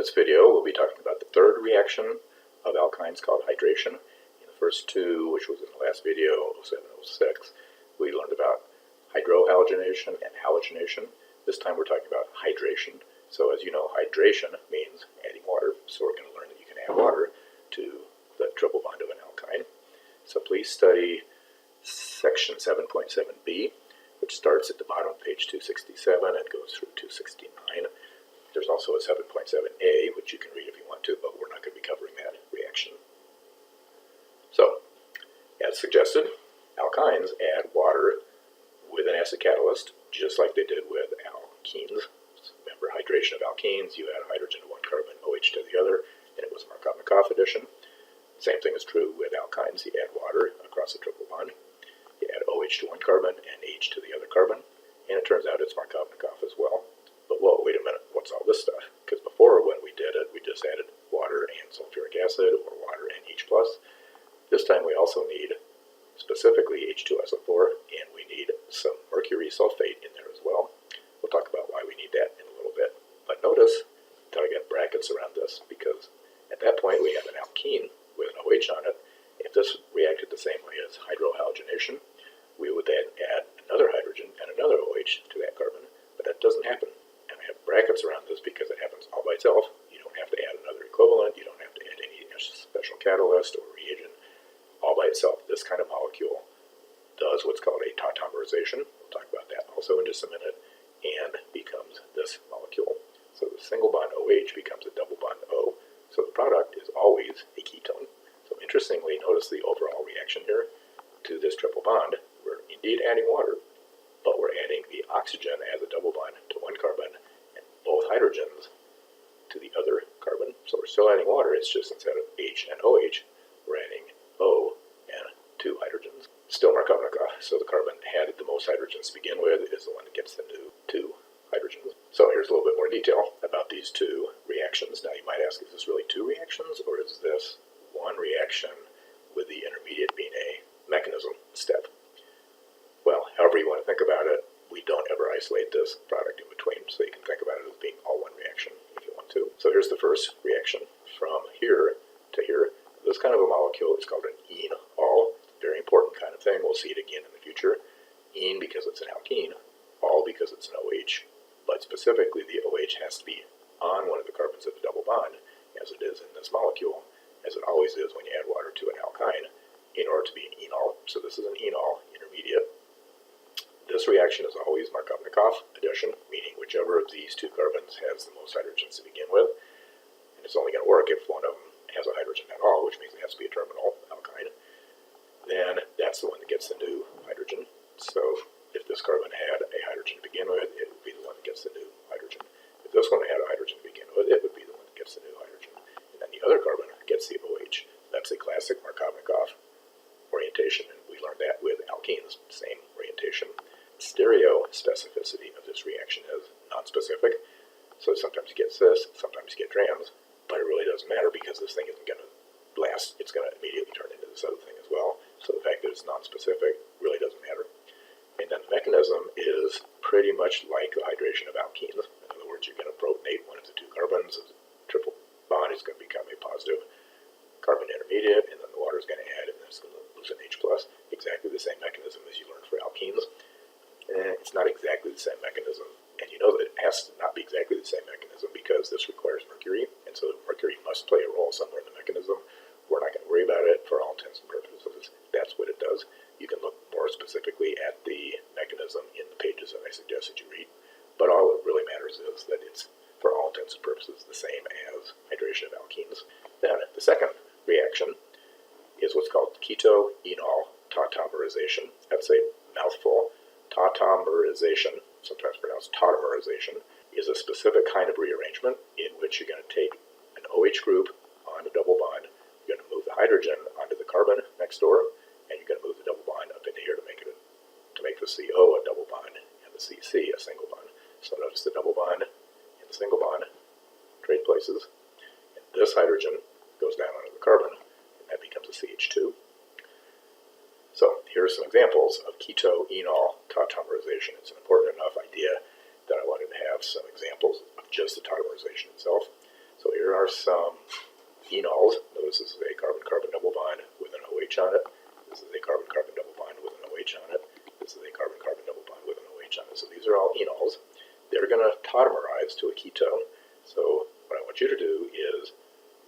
this video, we'll be talking about the third reaction of alkynes called hydration. In the first two, which was in the last video, 0706, we learned about hydrohalogenation and halogenation. This time we're talking about hydration. So as you know, hydration means adding water. So we're going to learn that you can add water to the triple bond of an alkyne. So please study section 7.7b, which starts at the bottom of page 267 and goes through 269. There's also a 7.7a, which you can read if you want to, but we're not going to be covering that reaction. So, as suggested, alkynes add water with an acid catalyst, just like they did with alkenes. Remember, hydration of alkenes, you add hydrogen to one carbon, OH to the other, and it was Markovnikov addition. Same thing is true with alkynes. You add water across a triple bond. You add OH to one carbon and H to the other carbon, and it turns out it's Markovnikov as well. But whoa, wait a minute, what's all this stuff? Because before, when we did it, we just added water and sulfuric acid, or water and H+. This time we also need specifically H2SO4, and we need some mercury sulfate in there as well. We'll talk about why we need that in a little bit. But notice that I got brackets around this, because at that point we have an alkene with an OH on it. If this reacted the same way as hydrohalogenation, we would then add another hydrogen and another OH to that carbon, but that doesn't happen. And I have brackets around this because it happens all by itself. You don't have to add another equivalent, you don't have to add any special catalyst or reagent. All by itself, this kind of molecule does what's called a tautomerization. We'll talk about that also in just a minute, and becomes this molecule. So the single bond OH becomes a double bond O. So the product is always a ketone. So interestingly, notice the overall reaction here to this triple bond. We're indeed adding water, but we're adding the oxygen as a double bond to one carbon and both hydrogens to the other carbon. So we're still adding water, it's just instead of H and OH, we're adding O and two hydrogens. Still Markovnikov, so the carbon that had the most hydrogens to begin with is the one that gets the new two hydrogens. So here's a little bit more detail about these two reactions. Now you might ask, is this really two reactions, or is this one reaction with the intermediate being a mechanism step? Well, however you want to think about it, we don't ever isolate this product in between, so you can think about it as being all one reaction if you want to. So here's the first reaction. From here to here, this kind of a molecule is called an enol. Very important kind of thing. We'll see it again in the future. En because it's an alkene, ol because it's an OH, but specifically the OH has to be on one of the carbons of the double bond, as it is in this molecule, as it always is when you add water to an alkyne, in order to be an enol. So this is an enol, intermediate. This reaction is always Markovnikov addition, meaning whichever of these two carbons has the most hydrogens to begin with. And it's only going to work if one of them has a hydrogen at all, which means it has to be a terminal alkyne. Then that's the one that gets the new hydrogen. So if this carbon had a hydrogen to begin with, it would be the one that gets the new hydrogen. If this one had a hydrogen to begin with, it would be the one that gets the new hydrogen. And then the other carbon gets the OH. That's a classic Markovnikov orientation, and we learned that with alkenes, same orientation. Stereo specificity of this reaction is nonspecific, so sometimes you get cis, sometimes you get trans, but it really doesn't matter because this thing isn't going to last, it's going to immediately turn into this other thing as well, so the fact that it's nonspecific really doesn't matter. And then the mechanism is pretty much like the hydration of alkenes. In other words, you're going to protonate one of the two carbons, the triple bond is going to become a positive carbon intermediate, and then the water is going to add, and then it's going to lose an H+. Exactly the same mechanism as you learned for alkenes. It's not exactly the same mechanism, and you know that it has to not be exactly the same mechanism because this requires mercury, and so mercury must play a role somewhere in the mechanism. We're not going to worry about it for all intents and purposes. That's what it does. You can look more specifically at the mechanism in the pages that I suggested you read, but all that really matters is that it's, for all intents and purposes, the same as hydration of alkenes. Then the second reaction is what's called keto-enol tautomerization. That's a mouthful. Tautomerization, sometimes pronounced tautomerization, is a specific kind of rearrangement in which you're going to take an OH group on a double bond, you're going to move the hydrogen onto the carbon next door, and you're going to move the double bond up into here to make the CO a double bond and the CC a single bond. So notice the double bond and the single bond trade places, and this hydrogen goes down onto the carbon, and that becomes a CH2. So here are some examples of keto-enol tautomerization. It's an important enough idea that I wanted to have some examples of just the tautomerization itself. So here are some enols. Notice this is a carbon-carbon double bond with an OH on it. This is a carbon-carbon double bond with an OH on it. This is a carbon-carbon double bond with an OH on it. So these are all enols. They're going to tautomerize to a ketone. So what I want you to do is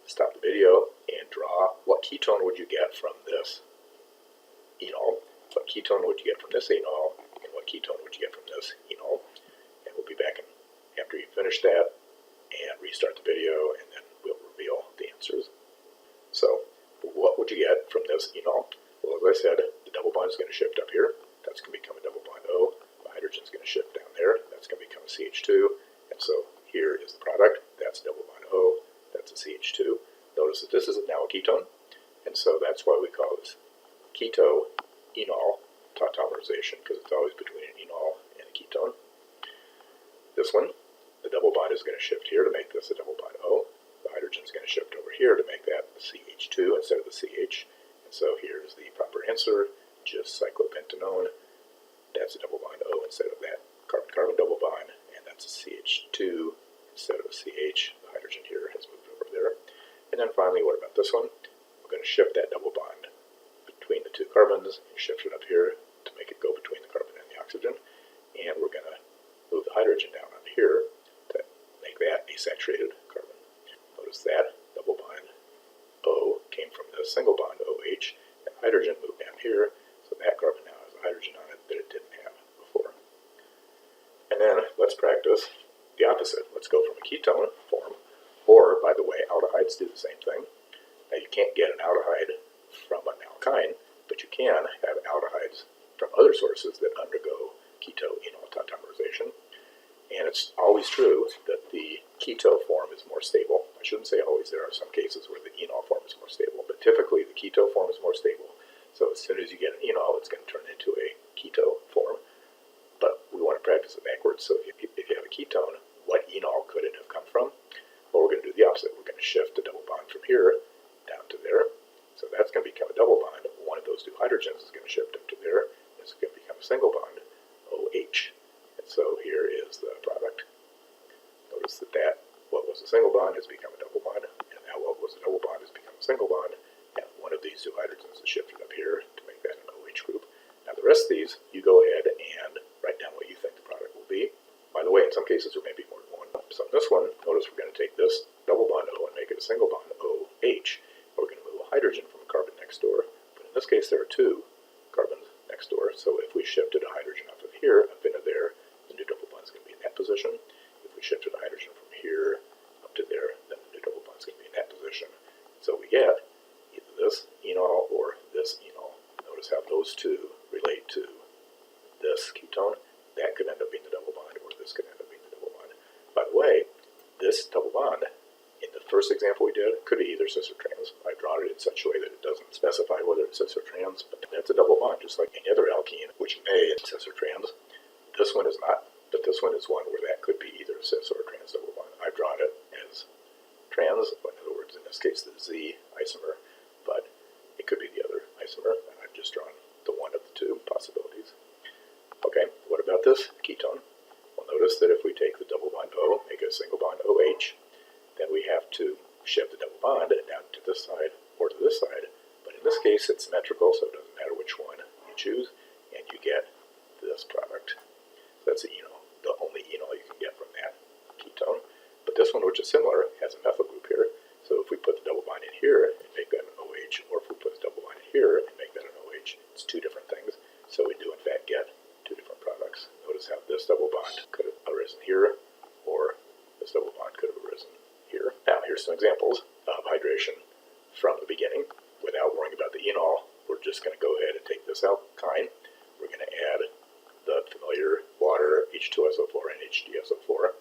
stop the video and draw what ketone would you get from this enol, what ketone would you get from this enol, and what ketone would you get from this enol. And we'll be back after you finish that and restart the video, and then we'll reveal the answers. So what would you get from this enol? Well, as I said, the double bond is going to shift up here. That's going to become a double bond O. The hydrogen is going to shift down there. That's going to become a CH2. And so here is the product. That's double bond O. That's a CH2. Notice that this is now a ketone. And so that's why we call this keto-enol tautomerization, because it's always between an enol and a ketone. This one, the double bond is going to shift here to make this a double bond O. The hydrogen is going to shift over here to make that CH2 instead of the CH. And so here's the proper answer, just cyclopentanone. That's a double bond O instead of that carbon-carbon double bond, and that's a CH2 instead of a CH. The hydrogen here has moved over there. And then finally, what about this one? We're going to shift that double bond between the two carbons and shift it up here to make it go between the carbon and the oxygen. And we're going to move the hydrogen down on here to make that a saturated carbon. Notice that double bond O came from the single bond OH, and hydrogen moved down here, so that carbon now has a hydrogen on it that it didn't have before. And then let's practice the opposite. Let's go from a ketone form, or, by the way, aldehydes do the same thing. Now, you can't get an aldehyde from an alkyne, but you can have aldehydes from other sources that undergo keto-enol tautomerization. And it's always true that the keto form is more stable. I shouldn't say always. There are some cases where the enol form is more stable, but typically the keto form is more stable. So as soon as you get an enol, it's going to turn into a keto form. But we want to practice it backwards. So if you have a ketone, what enol could it have come from? Well, we're going to do the opposite. We're going to shift the double bond from here down to there. So that's going to become a double bond. One of those two hydrogens is going to shift up to there. It's going to become a single bond, OH. And so here is the product. Notice that what was a single bond has become a double bond, and now what was a double bond has become a single bond, and one of these two hydrogens is shifted up here to make that an OH group. Now the rest of these, you go ahead and write down what you think the product will be. By the way, in some cases there may be more than one. So in this one, notice we're going to take this double bond O and make it a single bond OH. We're going to move a hydrogen from a carbon next door, but in this case there are two carbons next door, so if we shifted a hydrogen up of here, up into there, the new double bond is going to be in that position. If we shifted a hydrogen from here up to there, then the new double bond is going to be in that position. So we get either this enol or this enol. Notice how those two relate to this ketone. That could end up being the double bond, or this could end up being the double bond. By the way, this double bond, in the first example we did, could be either cis or trans. I've drawn it in such a way that it doesn't specify whether it's cis or trans, but that's a double bond, just like any other alkene, which may be cis or trans. This one is not, but this one is one where that could be either a cis or a trans double bond. I've drawn it as trans, but in other words, in this case, the Z isomer, but it could be the other isomer, and I've just drawn the one of the two possibilities. Okay, what about this ketone? Well, notice that if we take the double bond O, make it a single bond OH, then we have to shift the double bond down to this side or to this side. But in this case, it's symmetrical, so it doesn't matter which one you choose, and you get this product. So that's the enol, the only enol you can get from that ketone. But this one, which is similar, has a methyl group here. So if we put the double bond in here and make that an OH, or if we put the double bond in here and make that an OH, it's two different things. So we do, in fact, get two different products. Notice how this double bond could have arisen here, or this double bond could have arisen here. Now, here's some examples of hydration from the beginning. Without worrying about the enol, we're just going to go ahead and take this alkyne. We're going to add the familiar water, H2SO4 and HDSO4.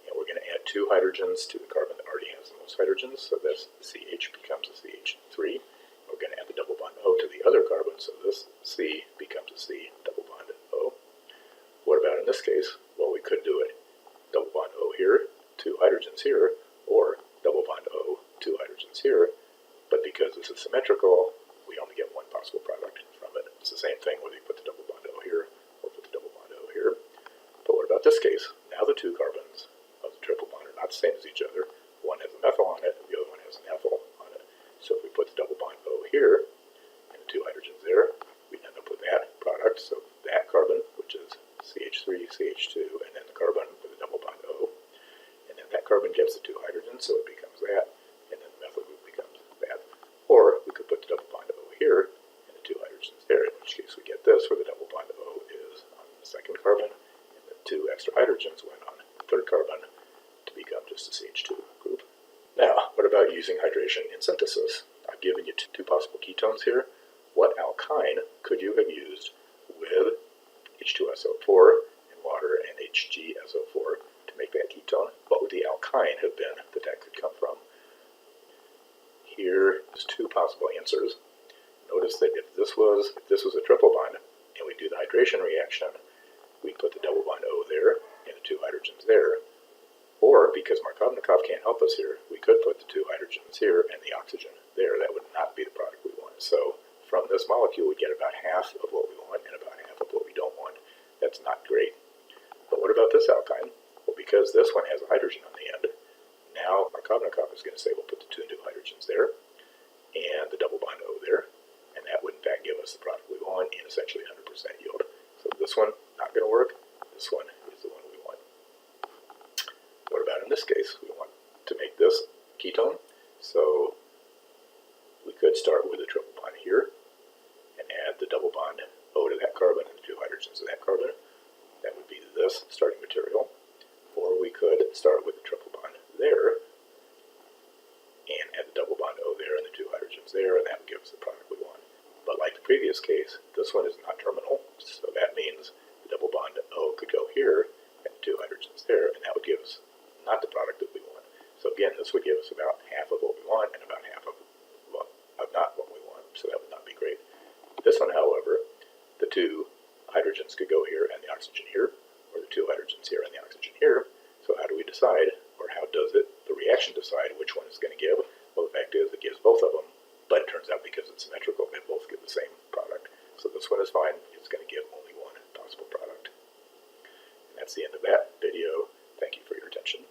And we're going to add two hydrogens to the carbon that already has the most hydrogens. So this CH becomes a CH3. We're going to add the double bond O to the other carbon. So this C becomes a C double bond O. What about in this case? Well, we could do it double bond O here, two hydrogens here, or double bond O, two hydrogens here. But because this is symmetrical, we only get one possible product from it. It's the same thing whether you put the double bond O here or put the double bond O here. But what about this case? Now the two carbons of the triple bond are not the same as each other. One one has a methyl on it, the other one has an ethyl on it. So if we put the double bond O here, and the 2 hydrogens there, we end up with that product. So that carbon, which is CH3, CH2, and then the carbon with a double bond O. And then that carbon gets the 2 hydrogens, so it becomes that, and then the methyl group becomes that. Or we could put the double bond O here, and the 2 hydrogens there, in which case we get this, where the double bond O is on the second carbon, and the 2 extra hydrogens went on the third carbon to become just a CH2 group. Now, what about using hydration in synthesis? I've given you two possible ketones here. What alkyne could you have used with H2SO4 and water and HgSO4 to make that ketone? What would the alkyne have been that could come from? Here's 2 possible answers. Notice that if this was a triple bond, and we do the hydration reaction, we put the double bond O there and the 2 hydrogens there. Or, because Markovnikov can't help us here, we could put the 2 hydrogens here and the oxygen there. That would not be the product we want. So from this molecule, we get about half of what we want and about half of what we don't want. That's not great. But what about this alkyne? Well, because this one has a hydrogen on the end, now Markovnikov is going to say we'll put the 2 new hydrogens there and the double bond O there, and that would in fact give us the product we want in essentially 100% yield. So this one, not going to work. This one is the one we want. What about in this case? We want to make this ketone, so we could start with a triple bond here and add the double bond O to that carbon and the 2 hydrogens to that carbon. That would be this starting material. Or we could start with the triple bond there and add the double bond O there and the 2 hydrogens there, and that would give us the product we want. But like the previous case, this one is not terminal, so that means the double bond O could go here and the 2 hydrogens there, and that would give us not the product that we want. So again, this would give us about half of what we want and about half of not what we want, so that would not be great. This one, however, the 2 hydrogens could go here and the oxygen here, or the 2 hydrogens here and the oxygen here. So how do we decide, or how does the reaction decide which one is going to give? Well, the fact is it gives both of them, but it turns out because it's symmetrical, they both give the same product. So this one is fine. It's going to give only one possible product. And that's the end of that video. Thank you for your attention.